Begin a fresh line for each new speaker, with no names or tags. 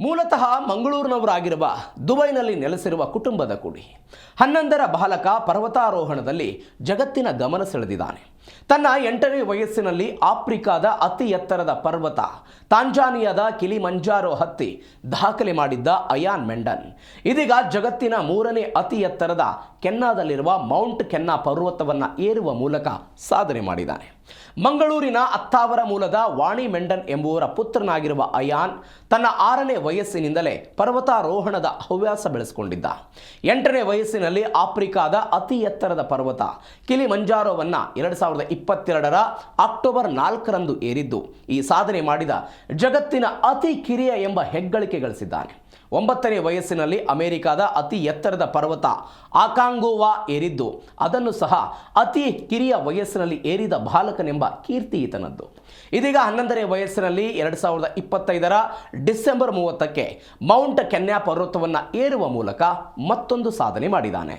ಮೂಲತಃ ಮಂಗಳೂರಿನವರಾಗಿರುವ ದುಬೈನಲ್ಲಿ ನೆಲೆಸಿರುವ ಕುಟುಂಬದ ಕುಡಿ 11ರ ಬಾಲಕ ಪರ್ವತಾರೋಹಣದಲ್ಲಿ ಜಗತ್ತಿನ ಗಮನ ಸೆಳೆದಿದ್ದಾನೆ. ತನ್ನ 8ನೇ ವಯಸ್ಸಿನಲ್ಲಿ ಆಫ್ರಿಕಾದ ಅತಿ ಎತ್ತರದ ಪರ್ವತ ತಾಂಜಾನಿಯಾದ ಕಿಲಿಮಂಜಾರೋ ಹತ್ತಿ ದಾಖಲೆ ಮಾಡಿದ್ದ ಅಯಾನ್ ಮೆಂಡನ್ ಇದೀಗ ಜಗತ್ತಿನ 3ನೇ ಅತಿ ಎತ್ತರದ ಕೆನ್ನಾದಲ್ಲಿರುವ ಮೌಂಟ್ ಕೆನ್ನಾ ಪರ್ವತವನ್ನು ಏರುವ ಮೂಲಕ ಸಾಧನೆ ಮಾಡಿದ್ದಾನೆ. ಮಂಗಳೂರಿನ ಅತ್ತಾವರ ಮೂಲದ ವಾಣಿ ಮೆಂಡನ್ ಎಂಬುವರ ಪುತ್ರನಾಗಿರುವ ಅಯಾನ್ ತನ್ನ 6ನೇ ವಯಸ್ಸಿನಿಂದಲೇ ಪರ್ವತಾರೋಹಣದ ಹವ್ಯಾಸ ಬೆಳೆಸಿಕೊಂಡಿದ್ದ. 8ನೇ ವಯಸ್ಸಿನಲ್ಲಿ ಆಫ್ರಿಕಾದ ಅತಿ ಎತ್ತರದ ಪರ್ವತ ಕಿಲಿಮಂಜಾರೋವನ್ನು 2022ರ ಅಕ್ಟೋಬರ್ 4ರಂದು ಏರಿದ್ದು ಈ ಸಾಧನೆ ಮಾಡಿದ ಜಗತ್ತಿನ ಅತಿ ಕಿರಿಯ ಎಂಬ ಹೆಗ್ಗಳಿಕೆ ಗಳಿಸಿದ್ದಾನೆ. 9ನೇ ವಯಸ್ಸಿನಲ್ಲಿ ಅಮೆರಿಕದ ಅತಿ ಎತ್ತರದ ಪರ್ವತ ಆಕಾಂಗೋವಾ ಏರಿದ್ದು ಅದನ್ನು ಸಹ ಅತಿ ಕಿರಿಯ ವಯಸ್ಸಿನಲ್ಲಿ ಏರಿದ ಬಾಲಕನೆಂಬ ಕೀರ್ತಿ ಈತನದ್ದು. ಇದೀಗ 11ನೇ ವಯಸ್ಸಿನಲ್ಲಿ 2025ರ ಡಿಸೆಂಬರ್ 30ಕ್ಕೆ ಮೌಂಟ್ ಕೆನ್ನಾ ಪರ್ವತವನ್ನು ಏರುವ ಮೂಲಕ ಮತ್ತೊಂದು ಸಾಧನೆ ಮಾಡಿದ್ದಾನೆ.